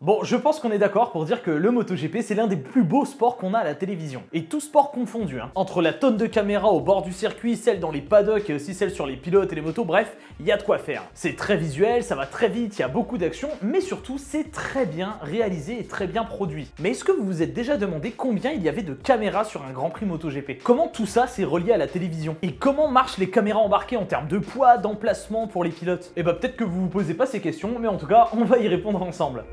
Bon, je pense qu'on est d'accord pour dire que le MotoGP, c'est l'un des plus beaux sports qu'on a à la télévision. Et tout sport confondu, hein. Entre la tonne de caméras au bord du circuit, celle dans les paddocks et aussi celle sur les pilotes et les motos, bref, il y a de quoi faire. C'est très visuel, ça va très vite, il y a beaucoup d'action, mais surtout, c'est très bien réalisé et très bien produit. Mais est-ce que vous vous êtes déjà demandé combien il y avait de caméras sur un Grand Prix MotoGP? Comment tout ça s'est relié à la télévision? Et comment marchent les caméras embarquées en termes de poids, d'emplacement pour les pilotes? Et bah peut-être que vous vous posez pas ces questions, mais en tout cas, on va y répondre ensemble.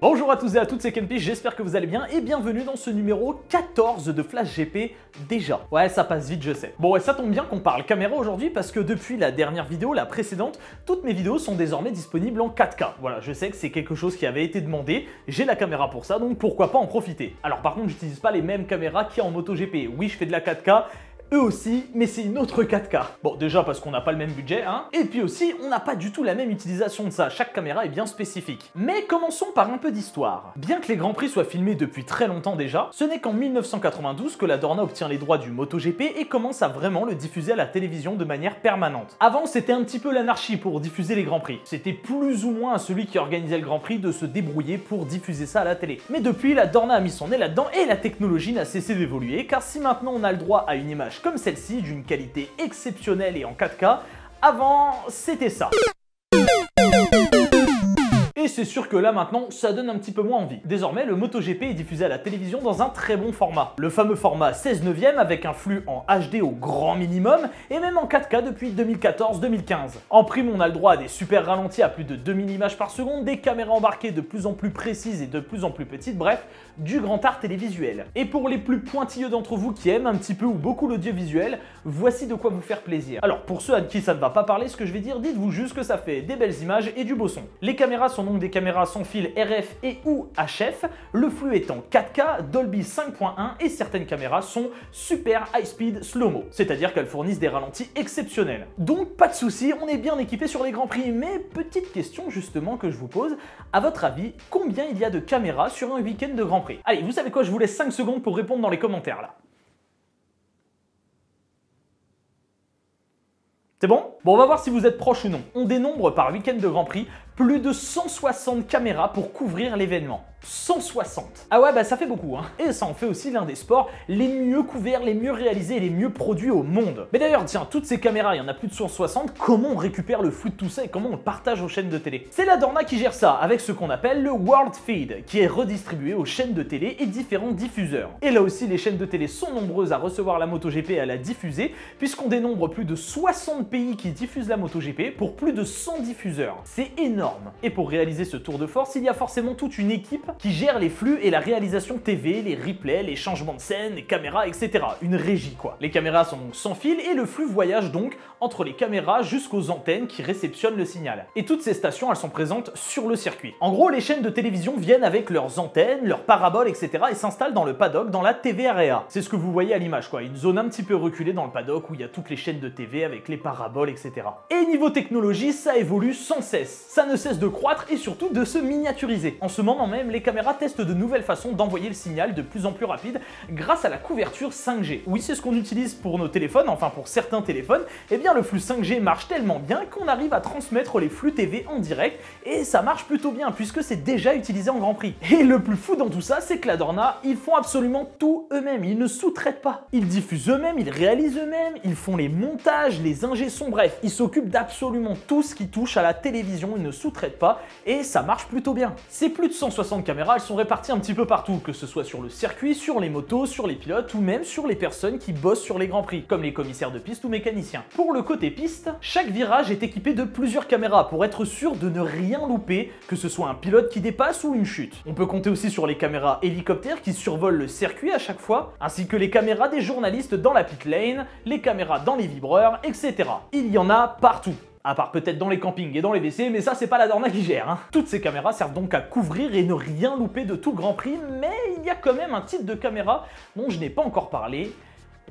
Bonjour à tous et à toutes, c'est Kenpi, j'espère que vous allez bien et bienvenue dans ce numéro 14 de Flash GP déjà. Ouais, ça passe vite, je sais. Bon, ouais, ça tombe bien qu'on parle caméra aujourd'hui parce que depuis la dernière vidéo, la précédente, toutes mes vidéos sont désormais disponibles en 4K. Voilà, je sais que c'est quelque chose qui avait été demandé, j'ai la caméra pour ça, donc pourquoi pas en profiter. Alors par contre, j'utilise pas les mêmes caméras qu'il y a en MotoGP. Oui, je fais de la 4K, eux aussi, mais c'est une autre 4K. Bon, déjà parce qu'on n'a pas le même budget, hein, et puis aussi, on n'a pas du tout la même utilisation de ça, chaque caméra est bien spécifique. Mais commençons par un peu d'histoire. Bien que les Grands Prix soient filmés depuis très longtemps déjà, ce n'est qu'en 1992 que la Dorna obtient les droits du MotoGP et commence à vraiment le diffuser à la télévision de manière permanente. Avant, c'était un petit peu l'anarchie pour diffuser les Grands Prix. C'était plus ou moins à celui qui organisait le Grand Prix de se débrouiller pour diffuser ça à la télé. Mais depuis, la Dorna a mis son nez là-dedans et la technologie n'a cessé d'évoluer, car si maintenant on a le droit à une image comme celle-ci, d'une qualité exceptionnelle et en 4K, avant, c'était ça. Et c'est sûr que là maintenant, ça donne un petit peu moins envie. Désormais, le MotoGP est diffusé à la télévision dans un très bon format. Le fameux format 16/9 avec un flux en HD au grand minimum et même en 4K depuis 2014-2015. En prime, on a le droit à des super ralentis à plus de 2000 images par seconde, des caméras embarquées de plus en plus précises et de plus en plus petites, bref, du grand art télévisuel. Et pour les plus pointilleux d'entre vous qui aiment un petit peu ou beaucoup l'audiovisuel, voici de quoi vous faire plaisir. Alors pour ceux à qui ça ne va pas parler, ce que je vais dire, dites-vous juste que ça fait des belles images et du beau son. Les caméras sont donc des caméras sans fil RF et ou HF, le flux est en 4K, Dolby 5.1 et certaines caméras sont super high speed slow-mo, c'est-à-dire qu'elles fournissent des ralentis exceptionnels. Donc pas de souci, on est bien équipé sur les Grands Prix, mais petite question justement que je vous pose, à votre avis, combien il y a de caméras sur un week-end de Grand Prix? Allez, vous savez quoi, je vous laisse 5 secondes pour répondre dans les commentaires là. C'est bon? Bon, on va voir si vous êtes proche ou non. On dénombre par week-end de Grand Prix plus de 160 caméras pour couvrir l'événement. 160. Ah ouais, bah ça fait beaucoup, hein. Et ça en fait aussi l'un des sports les mieux couverts, les mieux réalisés et les mieux produits au monde. Mais d'ailleurs, tiens, toutes ces caméras, il y en a plus de 160, comment on récupère le flux de tout ça et comment on le partage aux chaînes de télé? C'est la Dorna qui gère ça, avec ce qu'on appelle le World Feed, qui est redistribué aux chaînes de télé et différents diffuseurs. Et là aussi, les chaînes de télé sont nombreuses à recevoir la MotoGP et à la diffuser, puisqu'on dénombre plus de 60 pays qui diffusent la MotoGP pour plus de 100 diffuseurs. C'est énorme. Et pour réaliser ce tour de force, il y a forcément toute une équipe qui gère les flux et la réalisation TV, les replays, les changements de scène, les caméras, etc. Une régie quoi. Les caméras sont donc sans fil et le flux voyage donc entre les caméras jusqu'aux antennes qui réceptionnent le signal. Et toutes ces stations, elles sont présentes sur le circuit. En gros, les chaînes de télévision viennent avec leurs antennes, leurs paraboles, etc. et s'installent dans le paddock, dans la TV area. C'est ce que vous voyez à l'image quoi, une zone un petit peu reculée dans le paddock où il y a toutes les chaînes de TV avec les paraboles, etc. Et niveau technologie, ça évolue sans cesse. Ça ne cesse de croître et surtout de se miniaturiser. En ce moment même, les caméras testent de nouvelles façons d'envoyer le signal de plus en plus rapide grâce à la couverture 5G. Oui, c'est ce qu'on utilise pour nos téléphones, enfin pour certains téléphones, et bien le flux 5G marche tellement bien qu'on arrive à transmettre les flux TV en direct et ça marche plutôt bien puisque c'est déjà utilisé en Grand Prix. Et le plus fou dans tout ça, c'est que la Dorna, ils font absolument tout eux-mêmes, ils ne sous-traitent pas. Ils diffusent eux-mêmes, ils réalisent eux-mêmes, ils font les montages, les ingé-sons, bref, ils s'occupent d'absolument tout ce qui touche à la télévision, ils ne sous-traitent pas et ça marche plutôt bien. Ces plus de 160 caméras, elles sont réparties un petit peu partout, que ce soit sur le circuit, sur les motos, sur les pilotes ou même sur les personnes qui bossent sur les Grands Prix, comme les commissaires de piste ou mécaniciens. Pour le côté piste, chaque virage est équipé de plusieurs caméras pour être sûr de ne rien louper, que ce soit un pilote qui dépasse ou une chute. On peut compter aussi sur les caméras hélicoptères qui survolent le circuit à chaque fois, ainsi que les caméras des journalistes dans la pit lane, les caméras dans les vibreurs, etc. Il y en a partout. À part peut-être dans les campings et dans les WC, mais ça c'est pas la Dorna qui gère, hein. Toutes ces caméras servent donc à couvrir et ne rien louper de tout le Grand Prix, mais il y a quand même un type de caméra dont je n'ai pas encore parlé,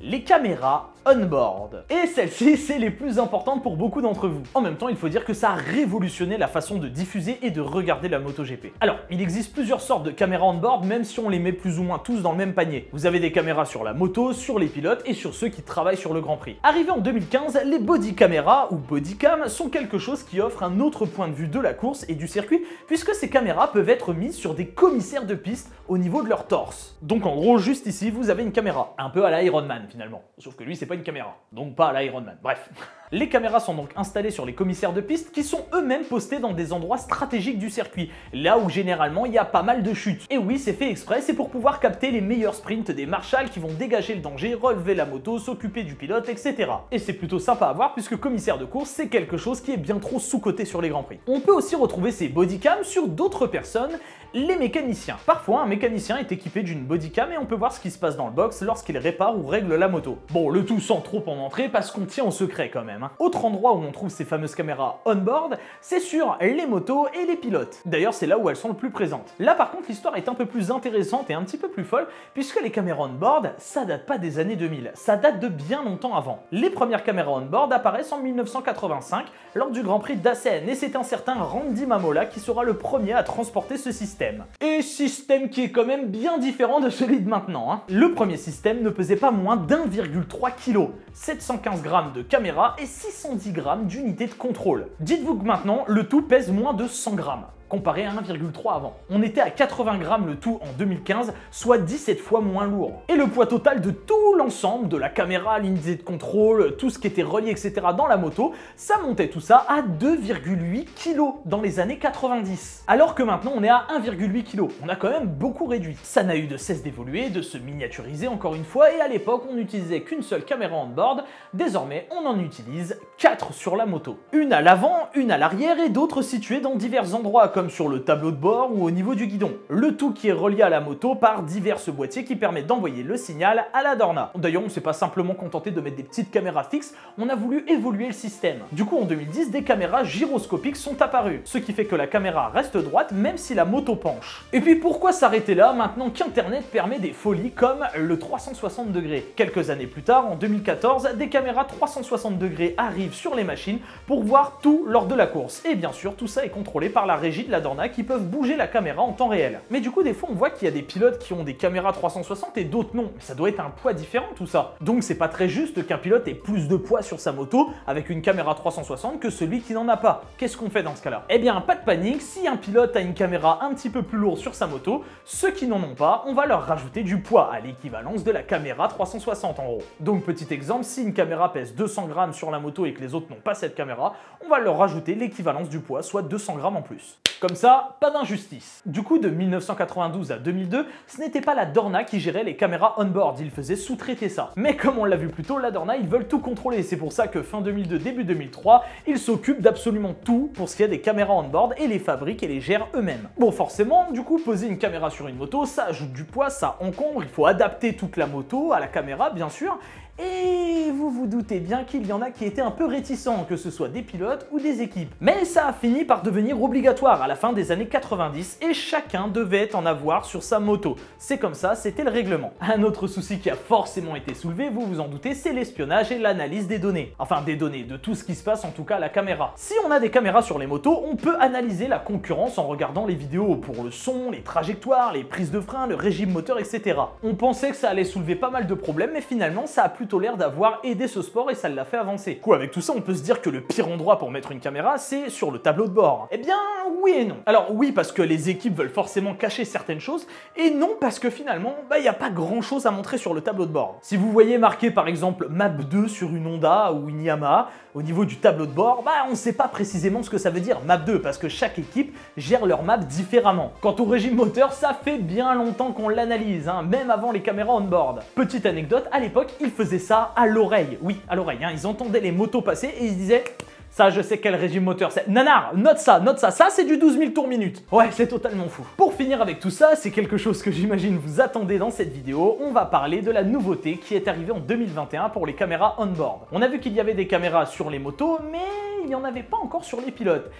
les caméras on-board. Et celles-ci, c'est les plus importantes pour beaucoup d'entre vous. En même temps, il faut dire que ça a révolutionné la façon de diffuser et de regarder la MotoGP. Alors, il existe plusieurs sortes de caméras on-board, même si on les met plus ou moins tous dans le même panier. Vous avez des caméras sur la moto, sur les pilotes et sur ceux qui travaillent sur le Grand Prix. Arrivé en 2015, les body caméras ou bodycam sont quelque chose qui offre un autre point de vue de la course et du circuit, puisque ces caméras peuvent être mises sur des commissaires de piste au niveau de leur torse. Donc en gros, juste ici, vous avez une caméra, un peu à la Iron Man finalement. Sauf que lui, c'est pas une caméra, donc pas à la Iron Man. Bref. Les caméras sont donc installées sur les commissaires de piste qui sont eux-mêmes postés dans des endroits stratégiques du circuit, là où généralement il y a pas mal de chutes. Et oui, c'est fait exprès, c'est pour pouvoir capter les meilleurs sprints des marshals qui vont dégager le danger, relever la moto, s'occuper du pilote, etc. Et c'est plutôt sympa à voir puisque commissaire de course, c'est quelque chose qui est bien trop sous-coté sur les Grands Prix. On peut aussi retrouver ces bodycams sur d'autres personnes, les mécaniciens. Parfois, un mécanicien est équipé d'une bodycam et on peut voir ce qui se passe dans le box lorsqu'il répare ou règle la moto. Bon, le tout sans trop en entrer parce qu'on tient au secret quand même. Autre endroit où on trouve ces fameuses caméras on-board, c'est sur les motos et les pilotes. D'ailleurs, c'est là où elles sont le plus présentes. Là, par contre, l'histoire est un peu plus intéressante et un petit peu plus folle, puisque les caméras on-board, ça date pas des années 2000, ça date de bien longtemps avant. Les premières caméras on-board apparaissent en 1985 lors du Grand Prix d'Assen, et c'est un certain Randy Mamola qui sera le premier à transporter ce système. Et système qui est quand même bien différent de celui de maintenant. Le premier système ne pesait pas moins d'1,3 kg, 715 grammes de caméra et 610 grammes d'unité de contrôle. Dites-vous que maintenant, le tout pèse moins de 100 grammes. Comparé à 1,3 avant. On était à 80 grammes le tout en 2015, soit 17 fois moins lourd. Et le poids total de tout l'ensemble, de la caméra, l'unité de contrôle, tout ce qui était relié, etc. dans la moto, ça montait tout ça à 2,8 kg dans les années 90. Alors que maintenant on est à 1,8 kg. On a quand même beaucoup réduit. Ça n'a eu de cesse d'évoluer, de se miniaturiser encore une fois, et à l'époque on n'utilisait qu'une seule caméra on-board. Désormais on en utilise 4 sur la moto. Une à l'avant, une à l'arrière et d'autres situées dans divers endroits comme sur le tableau de bord ou au niveau du guidon. Le tout qui est relié à la moto par divers boîtiers qui permettent d'envoyer le signal à la Dorna. D'ailleurs, on ne s'est pas simplement contenté de mettre des petites caméras fixes, on a voulu évoluer le système. Du coup, en 2010, des caméras gyroscopiques sont apparues, ce qui fait que la caméra reste droite même si la moto penche. Et puis pourquoi s'arrêter là maintenant qu'Internet permet des folies comme le 360 degrés? Quelques années plus tard, en 2014, des caméras 360 degrés arrivent sur les machines pour voir tout lors de la course. Et bien sûr, tout ça est contrôlé par la régie de la Dorna qui peuvent bouger la caméra en temps réel. Mais du coup, des fois, on voit qu'il y a des pilotes qui ont des caméras 360 et d'autres non. Mais ça doit être un poids différent tout ça. Donc c'est pas très juste qu'un pilote ait plus de poids sur sa moto avec une caméra 360 que celui qui n'en a pas. Qu'est-ce qu'on fait dans ce cas-là? Eh bien, pas de panique, si un pilote a une caméra un petit peu plus lourde sur sa moto, ceux qui n'en ont pas, on va leur rajouter du poids à l'équivalence de la caméra 360 en gros. Donc petit exemple, si une caméra pèse 200 grammes sur la moto et que les autres n'ont pas cette caméra, on va leur rajouter l'équivalence du poids, soit 200 grammes en plus. Comme ça, pas d'injustice. Du coup, de 1992 à 2002, ce n'était pas la Dorna qui gérait les caméras on-board, ils faisaient sous-traiter ça. Mais comme on l'a vu plus tôt, la Dorna, ils veulent tout contrôler. C'est pour ça que fin 2002, début 2003, ils s'occupent d'absolument tout pour ce qui est des caméras on-board et les fabriquent et les gèrent eux-mêmes. Bon, forcément, du coup, poser une caméra sur une moto, ça ajoute du poids, ça encombre, il faut adapter toute la moto à la caméra, bien sûr. Et vous vous doutez bien qu'il y en a qui étaient un peu réticents, que ce soit des pilotes ou des équipes. Mais ça a fini par devenir obligatoire à la fin des années 90 et chacun devait en avoir sur sa moto. C'est comme ça, c'était le règlement. Un autre souci qui a forcément été soulevé, vous vous en doutez, c'est l'espionnage et l'analyse des données. Enfin des données, de tout ce qui se passe en tout cas à la caméra. Si on a des caméras sur les motos, on peut analyser la concurrence en regardant les vidéos pour le son, les trajectoires, les prises de frein, le régime moteur, etc. On pensait que ça allait soulever pas mal de problèmes, mais finalement ça a plutôt l'air d'avoir aidé ce sport et ça l'a fait avancer. Quoi, avec tout ça, on peut se dire que le pire endroit pour mettre une caméra, c'est sur le tableau de bord. Eh bien, oui et non. Alors oui, parce que les équipes veulent forcément cacher certaines choses, et non parce que finalement, il n'y a pas grand chose à montrer sur le tableau de bord. Si vous voyez marqué par exemple Map 2 sur une Honda ou une Yamaha, au niveau du tableau de bord, on ne sait pas précisément ce que ça veut dire Map 2, parce que chaque équipe gère leur map différemment. Quant au régime moteur, ça fait bien longtemps qu'on l'analyse, même avant les caméras on-board. Petite anecdote, à l'époque, ils faisaient ça à l'oreille. Oui, à l'oreille. Ils entendaient les motos passer et ils se disaient « Ça, je sais quel régime moteur c'est. Nanar, note ça, ça c'est du 12 000 tours minute. » Ouais, c'est totalement fou. Pour finir avec tout ça, c'est quelque chose que j'imagine vous attendez dans cette vidéo, on va parler de la nouveauté qui est arrivée en 2021 pour les caméras on-board. On a vu qu'il y avait des caméras sur les motos, mais il n'y en avait pas encore sur les pilotes.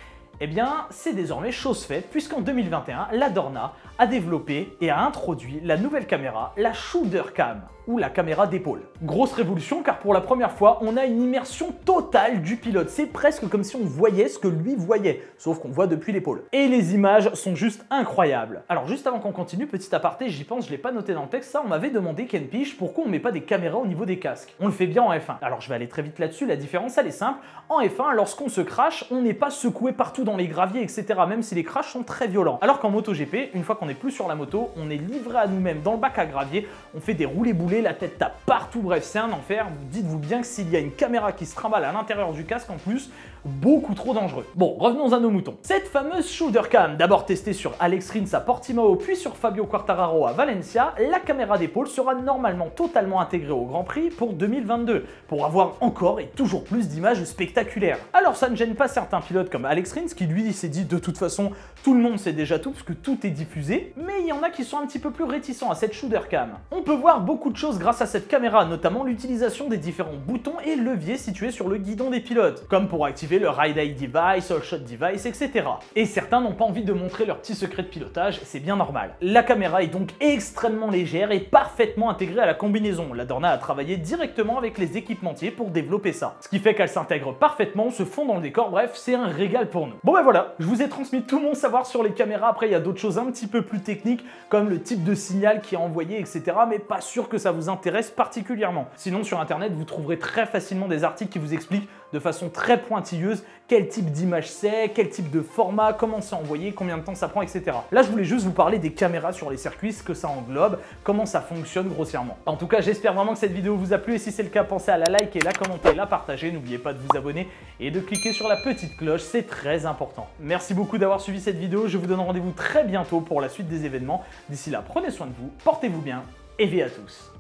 Eh bien, c'est désormais chose faite, puisqu'en 2021, la Dorna a développé et a introduit la nouvelle caméra, la Shoulder Cam. ou la caméra d'épaule. Grosse révolution car pour la première fois, on a une immersion totale du pilote. C'est presque comme si on voyait ce que lui voyait, sauf qu'on voit depuis l'épaule. Et les images sont juste incroyables. Alors juste avant qu'on continue, petit aparté, j'y pense, je l'ai pas noté dans le texte, ça on m'avait demandé Ken Pich pourquoi on met pas des caméras au niveau des casques. On le fait bien en F1. Alors je vais aller très vite là-dessus, la différence elle est simple. En F1, lorsqu'on se crache, on n'est pas secoué partout dans les graviers, etc. Même si les crashs sont très violents. Alors qu'en MotoGP, une fois qu'on n'est plus sur la moto, on est livré à nous-mêmes dans le bac à gravier, on fait des roulés-boulés, la tête tape partout, bref c'est un enfer. Dites-vous bien que s'il y a une caméra qui se trimballe à l'intérieur du casque en plus, beaucoup trop dangereux. Bon, revenons à nos moutons. Cette fameuse shoulder cam, d'abord testée sur Alex Rins à Portimao puis sur Fabio Quartararo à Valencia, la caméra d'épaule sera normalement totalement intégrée au Grand Prix pour 2022, pour avoir encore et toujours plus d'images spectaculaires. Alors ça ne gêne pas certains pilotes comme Alex Rins qui lui s'est dit de toute façon tout le monde sait déjà tout parce que tout est diffusé, mais il y en a qui sont un petit peu plus réticents à cette shoulder cam. On peut voir beaucoup de choses grâce à cette caméra, notamment l'utilisation des différents boutons et leviers situés sur le guidon des pilotes, comme pour activer le Ride Eye Device, All Shot Device, etc. Et certains n'ont pas envie de montrer leur petit secret de pilotage, c'est bien normal. La caméra est donc extrêmement légère et parfaitement intégrée à la combinaison. La Dorna a travaillé directement avec les équipementiers pour développer ça. Ce qui fait qu'elle s'intègre parfaitement, se fond dans le décor, bref, c'est un régal pour nous. Bon ben voilà, je vous ai transmis tout mon savoir sur les caméras. Après, il y a d'autres choses un petit peu plus techniques, comme le type de signal qui est envoyé, etc. Mais pas sûr que ça vous intéresse particulièrement. Sinon, sur Internet, vous trouverez très facilement des articles qui vous expliquent de façon très pointilleuse quel type d'image c'est, quel type de format, comment c'est envoyé, combien de temps ça prend, etc. Là, je voulais juste vous parler des caméras sur les circuits, ce que ça englobe, comment ça fonctionne grossièrement. En tout cas, j'espère vraiment que cette vidéo vous a plu et si c'est le cas, pensez à la liker, la commenter, la partager. N'oubliez pas de vous abonner et de cliquer sur la petite cloche, c'est très important. Merci beaucoup d'avoir suivi cette vidéo. Je vous donne rendez-vous très bientôt pour la suite des événements. D'ici là, prenez soin de vous, portez-vous bien et vie à tous.